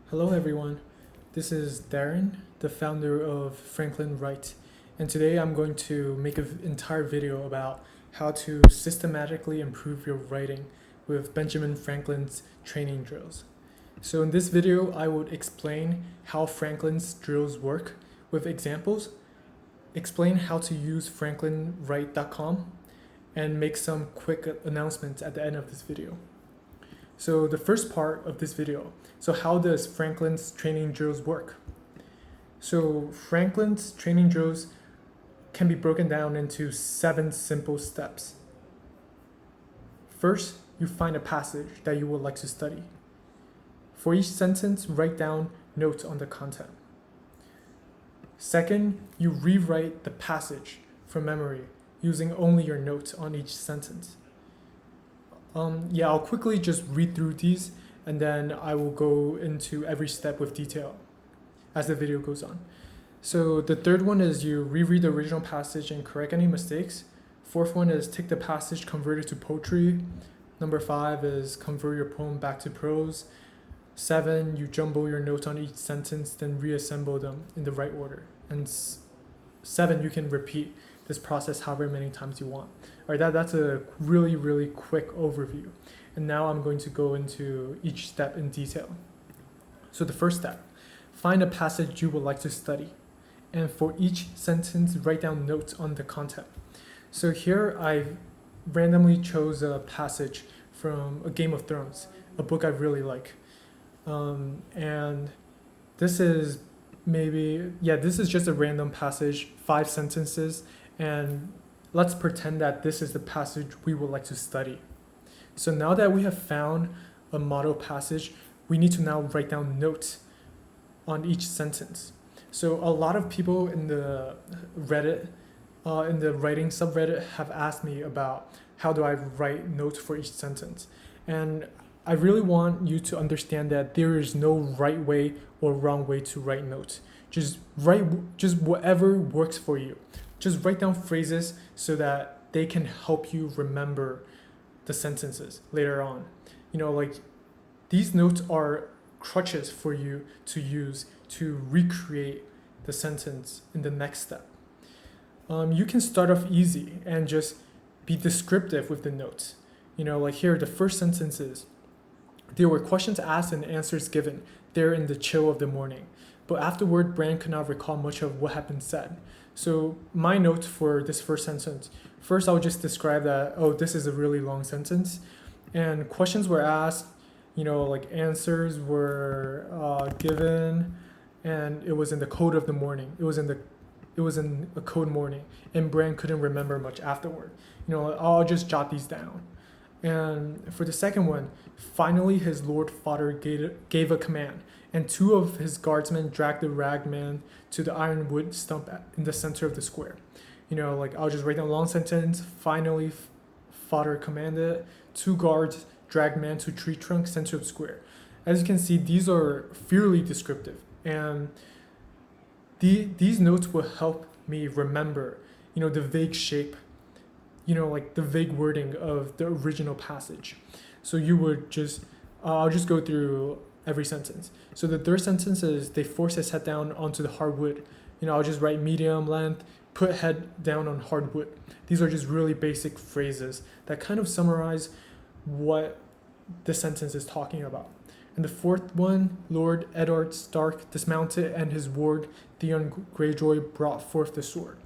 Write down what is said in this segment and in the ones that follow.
Hello everyone, this is Darren, the founder of Franklin Write, and today I'm going to make an entire video about how to systematically improve your writing with Benjamin Franklin's training drills. So in this video, I would explain how Franklin's drills work with examples, explain how to use franklinwrite.com, and make some quick announcements at the end of this video. So the first part of this video, so how does Franklin's training drills work? So Franklin's training drills can be broken down into 7 simple steps. First, you find a passage that you would like to study. For each sentence, write down notes on the content. Second, you rewrite the passage from memory using only your notes on each sentence. I'll quickly just read through these and then I will go into every step with detail as the video goes on. So the third one is you reread the original passage and correct any mistakes. Fourth one is take the passage, convert it to poetry. Number 5 is convert your poem back to prose. 7, you jumble your notes on each sentence, then reassemble them in the right order. And 7, you can repeat this process however many times you want. All right, that's a really quick overview. And now I'm going to go into each step in detail. So the first step, find a passage you would like to study. And for each sentence, write down notes on the content. So here I randomly chose a passage from A Game of Thrones, a book I really like. And this is this is just a random passage, 5 sentences, and let's pretend that this is the passage we would like to study. So now that we have found a model passage, we need to now write down notes on each sentence. So a lot of people in the Reddit, in the writing subreddit, have asked me about how do I write notes for each sentence. And I really want you to understand that there is no right way or wrong way to write notes. Just whatever works for you. Just write down phrases so that they can help you remember the sentences later on. These notes are crutches for you to use to recreate the sentence in the next step. You can start off easy and just be descriptive with the notes. Here, the first sentence is, there were questions asked and answers given there in the chill of the morning. But afterward, Brand could not recall much of what had been said. So my notes for this first sentence, first I'll just describe that, this is a really long sentence. And questions were asked, answers were given, and it was in the code of the morning. It was in a code morning, and Brand couldn't remember much afterward. I'll just jot these down. And for the second one, finally his lord father gave a command, and 2 of his guardsmen dragged the ragman to the ironwood stump in the center of the square. I'll just write down a long sentence. Finally, father commanded, 2 guards dragged man to tree trunk, center of square. As you can see, these are fairly descriptive, and these notes will help me remember, the vague shape, the vague wording of the original passage. So you would I'll just go through every sentence. So the third sentence is, they forced his head down onto the hardwood. I'll just write medium length, put head down on hardwood. These are just really basic phrases that kind of summarize what the sentence is talking about. And the fourth one, Lord Eddard Stark dismounted and his ward, Theon Greyjoy, brought forth the sword.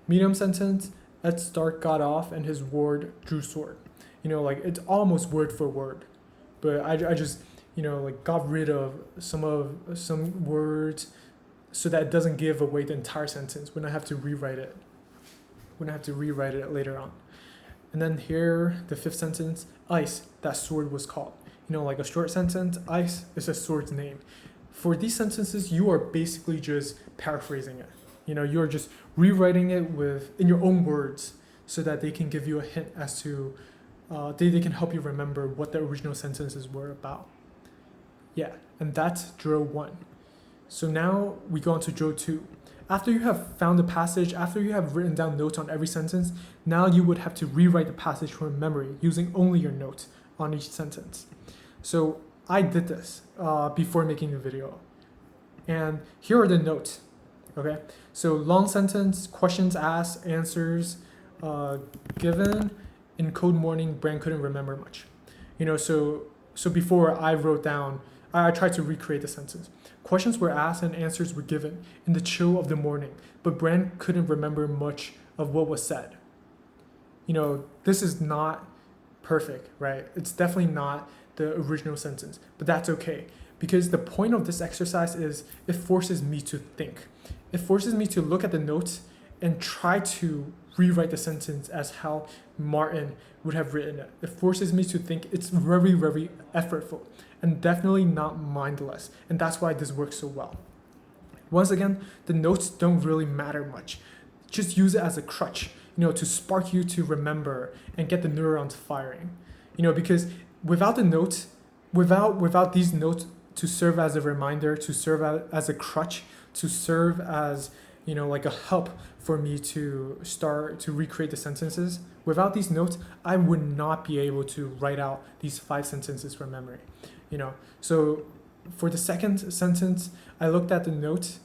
Medium sentence, Ed Stark got off and his ward drew sword. It's almost word for word, but I just got rid of some words so that it doesn't give away the entire sentence when I have to rewrite it later on. And then here, the fifth sentence, ice, that sword was called. A short sentence, ice is a sword's name. For these sentences, you are basically just paraphrasing it. You're just rewriting it in your own words so that they can give you a hint as to, they can help you remember what the original sentences were about. Yeah, and that's drill 1. So now we go on to drill 2. After you have found the passage, after you have written down notes on every sentence, now you would have to rewrite the passage from memory using only your notes on each sentence. So I did this before making the video. And here are the notes, okay? So long sentence, questions asked, answers given. In code morning, Bran couldn't remember much. So before I wrote down, I tried to recreate the sentence. Questions were asked and answers were given in the chill of the morning, but Bran couldn't remember much of what was said. This is not perfect, right? It's definitely not the original sentence, but that's okay. Because the point of this exercise is it forces me to think. It forces me to look at the notes and try to rewrite the sentence as how Martin would have written it. It forces me to think. It's very, very effortful and definitely not mindless. And that's why this works so well. Once again, the notes don't really matter much. Just use it as a crutch, to spark you to remember and get the neurons firing. Because without the notes, without these notes to serve as a reminder, to serve as a crutch, to serve as like a help for me to start to recreate the sentences. Without these notes, I would not be able to write out these 5 sentences from memory. So for the second sentence, I looked at the notes.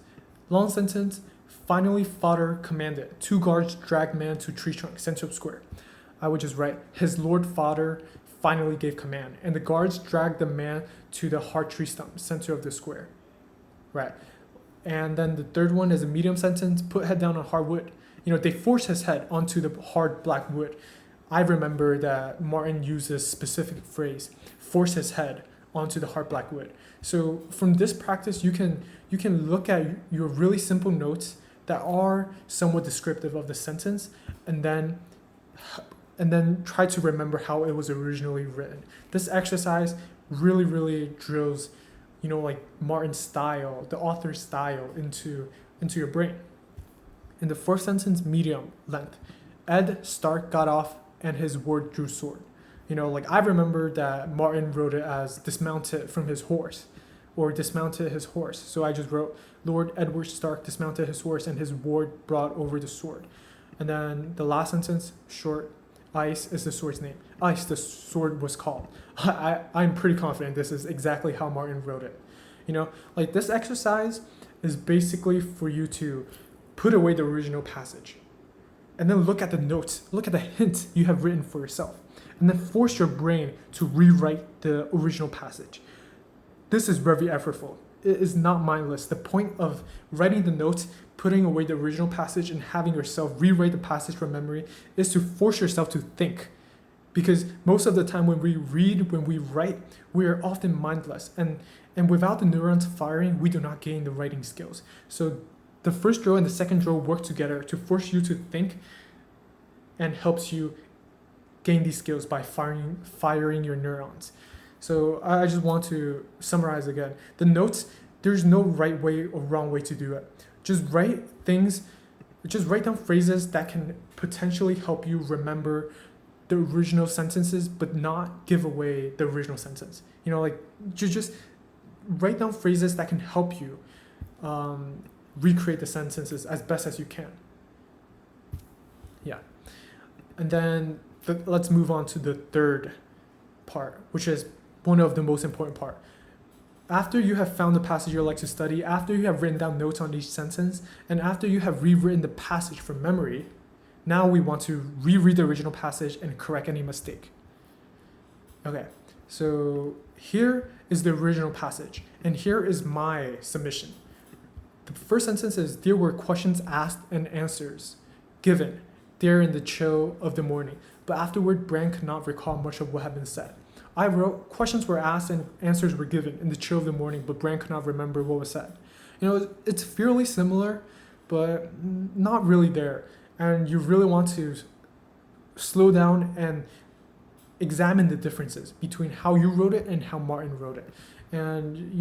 Long sentence, finally father commanded. 2 guards dragged man to tree trunk, center of square. I would just write, his lord father finally gave command, and the guards dragged the man to the hard tree stump, center of the square. Right. And then the third one is a medium sentence, put head down on hard wood. They forced his head onto the hard black wood. I remember that Martin used this specific phrase, force his head onto the hard black wood. So from this practice, you can look at your really simple notes that are somewhat descriptive of the sentence, and then try to remember how it was originally written. This exercise really, really drills like Martin's style, the author's style into your brain. In the fourth sentence, medium length, Ed Stark got off and his ward drew sword. I remember that Martin wrote it as dismounted from his horse or dismounted his horse. So I just wrote Lord Edward Stark dismounted his horse and his ward brought over the sword. And then the last sentence, short, Ice is the sword's name. Ice, the sword was called. I'm pretty confident this is exactly how Martin wrote it. This exercise is basically for you to put away the original passage and then look at the notes, look at the hint you have written for yourself, and then force your brain to rewrite the original passage. This is very effortful. It is not mindless. The point of writing the notes, putting away the original passage, and having yourself rewrite the passage from memory is to force yourself to think. Because most of the time when we read, when we write, we are often mindless. And without the neurons firing, we do not gain the writing skills. So the first drill and the second drill work together to force you to think and helps you gain these skills by firing your neurons. So I just want to summarize again. The notes, there's no right way or wrong way to do it. Just write down phrases that can potentially help you remember the original sentences, but not give away the original sentence. Just write down phrases that can help you recreate the sentences as best as you can. Yeah. And then let's move on to the third part, which is one of the most important part. After you have found the passage you'd like to study, after you have written down notes on each sentence, and after you have rewritten the passage from memory, now we want to reread the original passage and correct any mistake. Okay, so here is the original passage, and here is my submission. The first sentence is, there were questions asked and answers given there in the chill of the morning, but afterward Bran could not recall much of what had been said. I wrote, questions were asked and answers were given in the chill of the morning, but Bran could not remember what was said. It's fairly similar, but not really there. And you really want to slow down and examine the differences between how you wrote it and how Martin wrote it. And,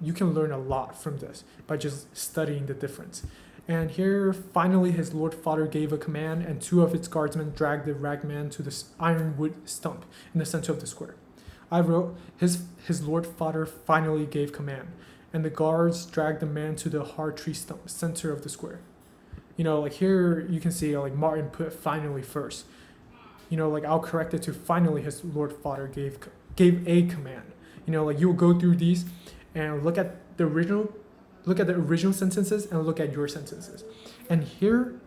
you can learn a lot from this by just studying the difference. And here, finally, his lord father gave a command, and 2 of its guardsmen dragged the ragman to the ironwood stump in the center of the square. I wrote, his lord father finally gave command, and the guards dragged the man to the hard tree stump, center of the square. Here you can see Martin put finally first. I'll correct it to finally his lord father gave a command. You know, like you'll go through these and look at the original sentences and look at your sentences. And here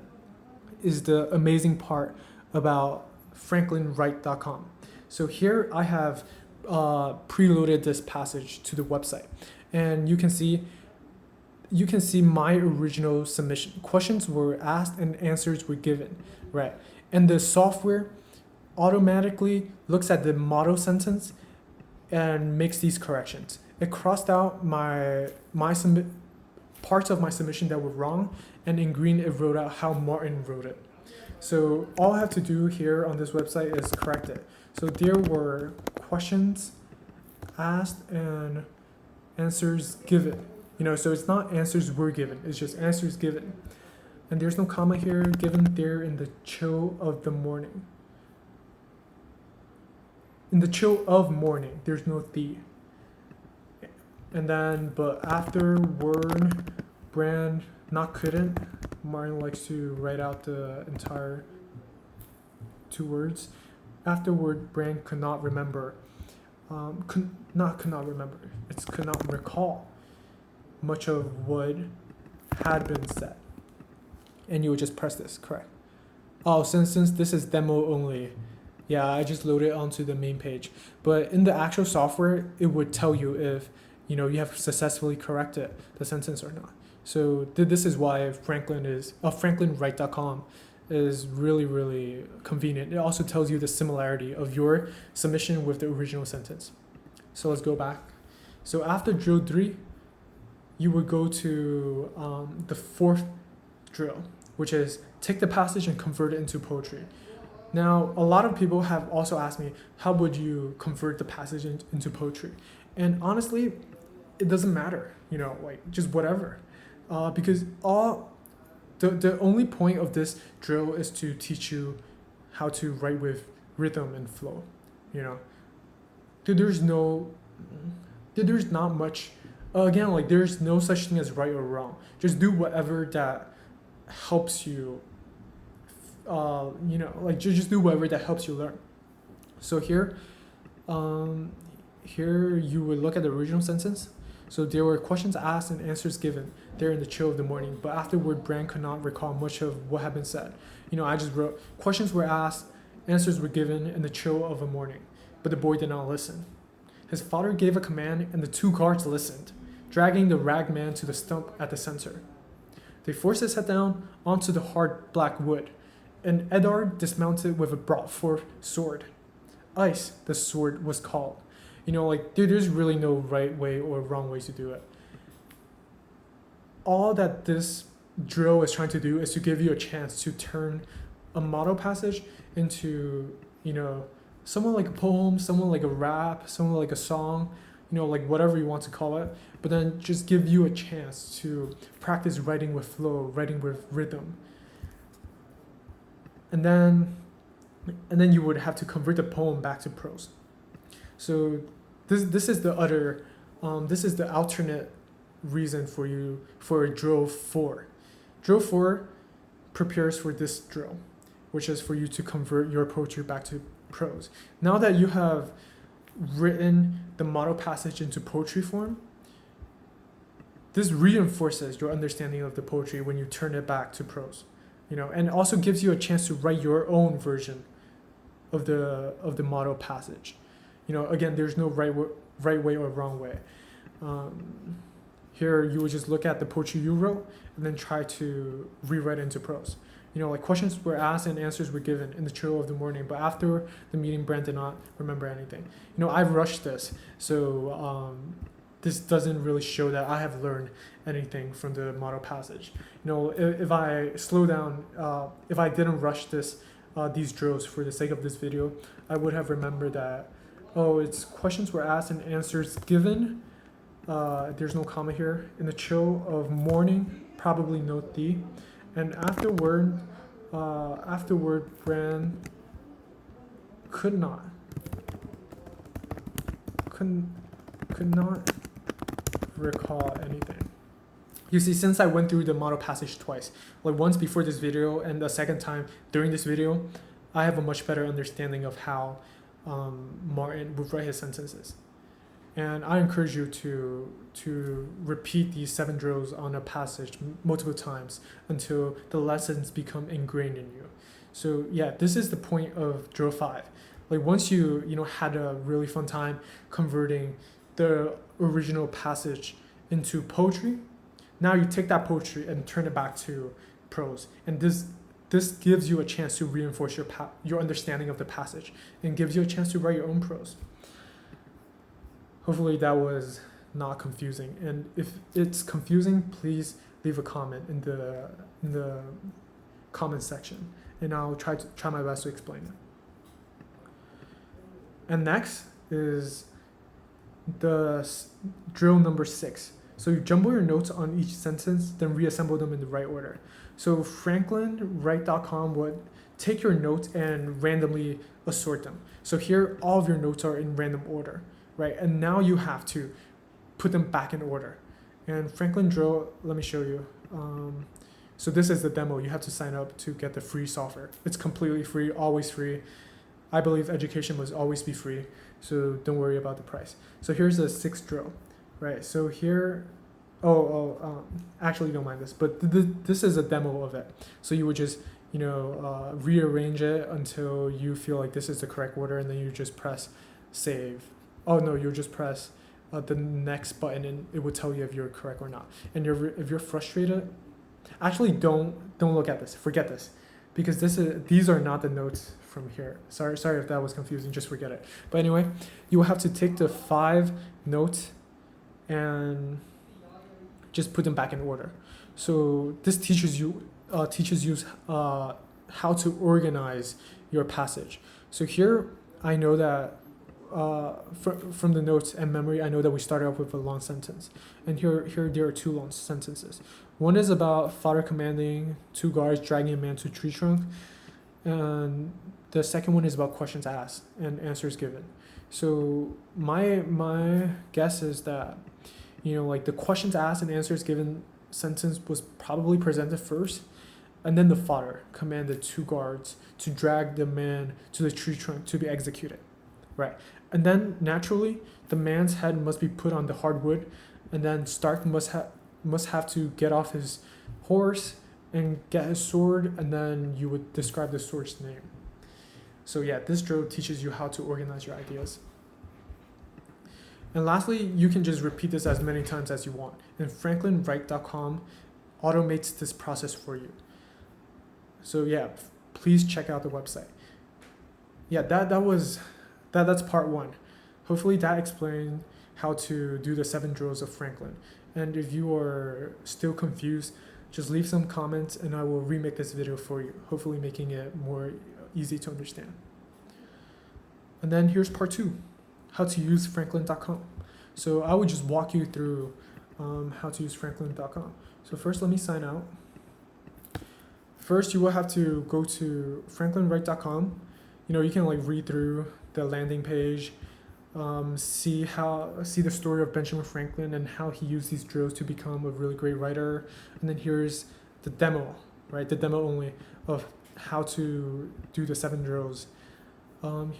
is the amazing part about franklinwright.com. So here I have preloaded this passage to the website, and you can see my original submission. Questions were asked and answers were given, right? And the software automatically looks at the model sentence and makes these corrections. It crossed out parts of my submission that were wrong, and in green it wrote out how Martin wrote it. So all I have to do here on this website is correct it. So there were questions asked and answers given. You know, so it's not answers were given, it's just answers given. And there's no comma here, given there in the chill of the morning. In the chill of morning, there's no the. And then, but afterward, Brand not couldn't. Martin likes to write out the entire 2 words. Afterward, Brand could not remember. Could not remember. It's could not recall much of what had been said. And you would just press this, correct. Oh, since this is demo only, yeah, I just loaded it onto the main page. But in the actual software, it would tell you if you have successfully corrected the sentence or not. So this is why franklinwright.com is really, really convenient. It also tells you the similarity of your submission with the original sentence. So let's go back. So after drill 3, you would go to the 4th drill, which is take the passage and convert it into poetry. Now, a lot of people have also asked me, how would you convert the passage into poetry? And honestly, it doesn't matter, like just whatever. Because the only point of this drill is to teach you how to write with rhythm and flow, There's not much, again, like there's no such thing as right or wrong. Just do whatever that helps you, just do whatever that helps you learn. So here you would look at the original sentence. So there were questions asked and answers given there in the chill of the morning, but afterward Brand could not recall much of what had been said. I just wrote, questions were asked, answers were given in the chill of the morning, but the boy did not listen. His father gave a command and the 2 guards listened, dragging the rag man to the stump at the center. They forced his head down onto the hard black wood, and Eddard dismounted with a brought forth sword. Ice, the sword was called. There's really no right way or wrong way to do it. All that this drill is trying to do is to give you a chance to turn a model passage into, someone like a poem, someone like a rap, someone like a song, like whatever you want to call it, but then just give you a chance to practice writing with flow, writing with rhythm. And then you would have to convert the poem back to prose. So this is the alternate reason for drill 4. Drill 4 prepares for this drill, which is for you to convert your poetry back to prose. Now that you have written the model passage into poetry form, this reinforces your understanding of the poetry when you turn it back to prose, and also gives you a chance to write your own version of the model passage. Again, there's no right way or wrong way. Here you would just look at the poetry you wrote and then try to rewrite it into prose. Like questions were asked and answers were given in the chill of the morning, but after the meeting, Brand did not remember anything. I've rushed this, so this doesn't really show that I have learned anything from the model passage. If I slow down, if I didn't rush these drills for the sake of this video, I would have remembered that, it's questions were asked and answers given. There's no comma here. In the chill of morning, probably note the. And afterward, Brand could not recall anything. You see, since I went through the model passage twice, like once before this video and the second time during this video, I have a much better understanding of how Martin would write his sentences. And I encourage you to repeat these 7 drills on a passage multiple times until the lessons become ingrained in you. So yeah, this is the point of drill 5. Like once you had a really fun time converting the original passage into poetry, now you take that poetry and turn it back to prose. And this gives you a chance to reinforce your understanding of the passage and gives you a chance to write your own prose. Hopefully that was not confusing. And if it's confusing, please leave a comment in the comment section, and I'll try my best to explain it. And next is the drill number 6. So you jumble your notes on each sentence, then reassemble them in the right order. So franklinwrite.com would take your notes and randomly assort them. So here, all of your notes are in random order, right? And now you have to put them back in order. And Franklin Drill, let me show you. So this is the demo. You have to sign up to get the free software. It's completely free, always free. I believe education must always be free, so don't worry about the price. So here's the 6th drill, right? So here, actually don't mind this, but this is a demo of it. So you would just, rearrange it until you feel like this is the correct order, and then you just press save. Oh no, you just press the next button, and it will tell you if you're correct or not. And if you're frustrated, actually don't look at this. Forget this, because these are not the notes from here. Sorry if that was confusing. Just forget it. But anyway, you will have to take the 5 notes and just put them back in order. So this teaches you how to organize your passage. So here I know that from the notes and memory, I know that we started off with a long sentence, and here there are 2 long sentences. One is about father commanding 2 guards dragging a man to a tree trunk, and the second one is about questions asked and answers given. So my guess is that like the questions asked and answers given sentence was probably presented first, and then the father commanded 2 guards to drag the man to the tree trunk to be executed, right? And then naturally the man's head must be put on the hardwood, and then Stark must have to get off his horse and get his sword, and then you would describe the sword's name. So yeah, this drill teaches you how to organize your ideas. And lastly, you can just repeat this as many times as you want. And franklinwrite.com automates this process for you. So yeah, please check out the website. Yeah, that's part 1. Hopefully that explained how to do the 7 drills of Franklin. And if you are still confused, just leave some comments and I will remake this video for you, hopefully making it more easy to understand. And then here's part 2, how to use franklin.com. So I would just walk you through how to use franklin.com. So first, let me sign out. First, you will have to go to franklinwrite.com. You can read through the landing page, see the story of Benjamin Franklin and how he used these drills to become a really great writer. And then here's the demo, right? The demo only of how to do the 7 drills.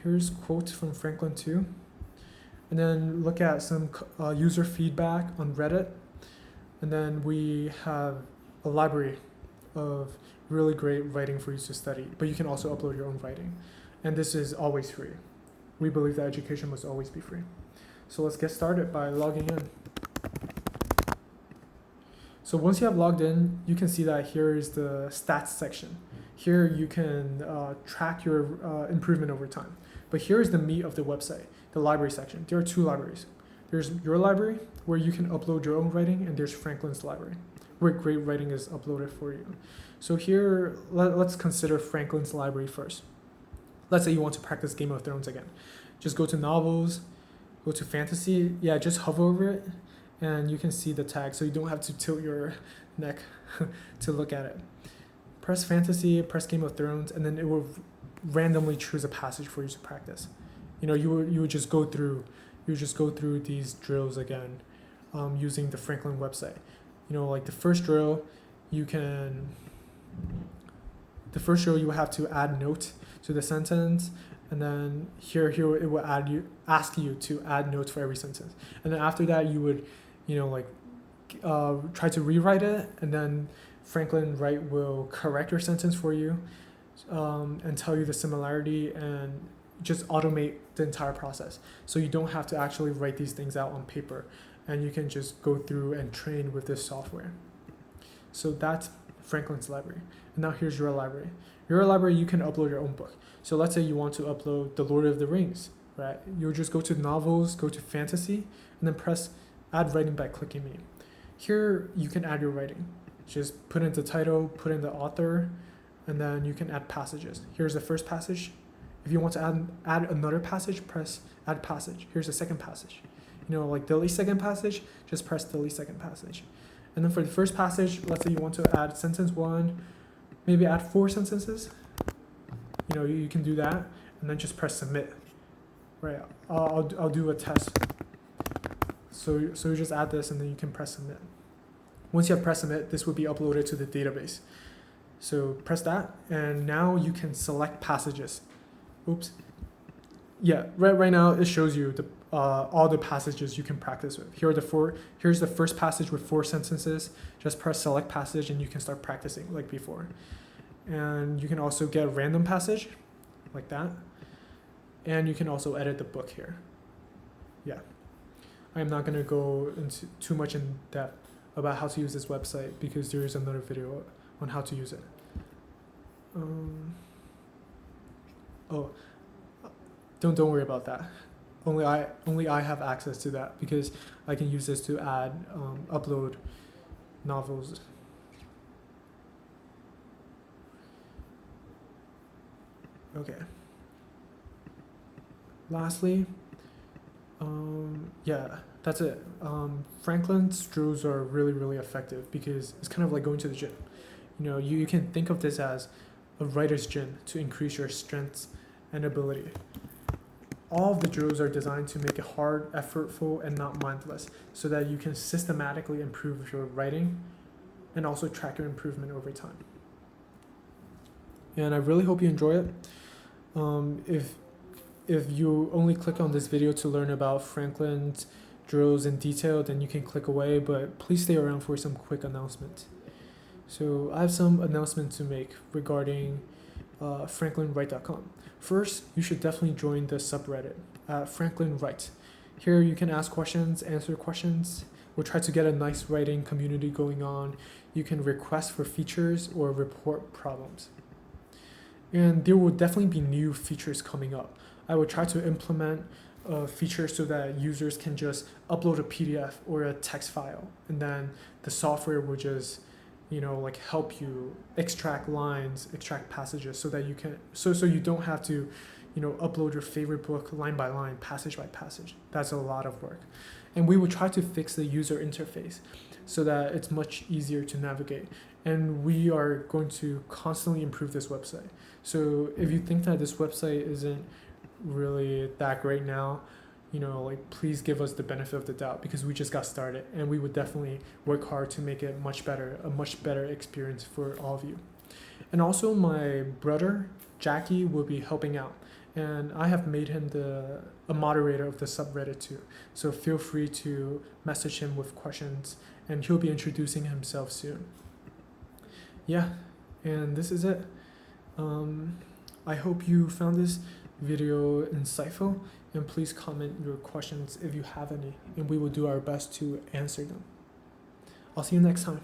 Here's quotes from Franklin too. And then look at some user feedback on Reddit. And then we have a library of really great writing for you to study, but you can also upload your own writing. And this is always free. We believe that education must always be free. So let's get started by logging in. So once you have logged in, you can see that here is the stats section. Here you can track your improvement over time. But here is the meat of the website, the library section. There are 2 libraries. There's your library, where you can upload your own writing, and there's Franklin's library, where great writing is uploaded for you. So here, let's consider Franklin's library first. Let's say you want to practice Game of Thrones again. Just go to novels, go to fantasy. Yeah, just hover over it, and you can see the tag, so you don't have to tilt your neck to look at it. Press fantasy, press Game of Thrones, and then it will randomly choose a passage for you to practice. You would just go through these drills again, using the Franklin website. Like the first drill, you will have to add note to the sentence, and then here it will ask you to add notes for every sentence, and then after that you would, try to rewrite it, and then Franklin Wright will correct your sentence for you, and tell you the similarity and just automate the entire process. So you don't have to actually write these things out on paper, and you can just go through and train with this software. So that's Franklin's library. And now here's your library. Your library, you can upload your own book. So let's say you want to upload The Lord of the Rings, right? You'll just go to novels, go to fantasy, and then press add writing by clicking me. Here you can add your writing. Just put in the title, put in the author, and then you can add passages. Here's the first passage. If you want to add another passage, press add passage. Here's the second passage. Like delete second passage, just press delete second passage. And then for the first passage, let's say you want to add sentence 1, maybe add 4 sentences. You can do that, and then just press submit. Right, I'll do a test. So you just add this, and then you can press submit. Once you have pressed submit, this will be uploaded to the database. So press that, and now you can select passages. Oops. Yeah, right now it shows you all the passages you can practice with. Here's the first passage with 4 sentences. Just press select passage, and you can start practicing like before. And you can also get a random passage, like that. And you can also edit the book here. Yeah. I'm not going to go into too much in depth about how to use this website, because there is another video on how to use it. Don't worry about that. Only I have access to that, because I can use this to upload novels. Okay. Lastly, yeah, that's it. Franklin's drills are really, really effective, because it's kind of like going to the gym. You can think of this as a writer's gym to increase your strengths and ability. All of the drills are designed to make it hard, effortful, and not mindless, so that you can systematically improve your writing and also track your improvement over time. And I really hope you enjoy it. If you only click on this video to learn about Franklin's drills in detail, then you can click away, but please stay around for some quick announcements. So I have some announcements to make regarding franklinwright.com. First, you should definitely join the subreddit at Franklin Wright. Here you can ask questions, answer questions. We'll try to get a nice writing community going on. You can request for features or report problems. And there will definitely be new features coming up. I will try to implement a feature so that users can just upload a PDF or a text file, and then the software will just help you extract lines, extract passages, so that you can so you don't have to upload your favorite book line by line, passage by passage. That's a lot of work. And we will try to fix the user interface so that it's much easier to navigate. And we are going to constantly improve this website. So if you think that this website isn't really that great now, please give us the benefit of the doubt, because we just got started, and we would definitely work hard to make it a much better experience for all of you. And also my brother, Jackie, will be helping out, and I have made him a moderator of the subreddit too. So feel free to message him with questions, and he'll be introducing himself soon. Yeah, and this is it. I hope you found this video insightful, and please comment your questions if you have any, and we will do our best to answer them. I'll see you next time.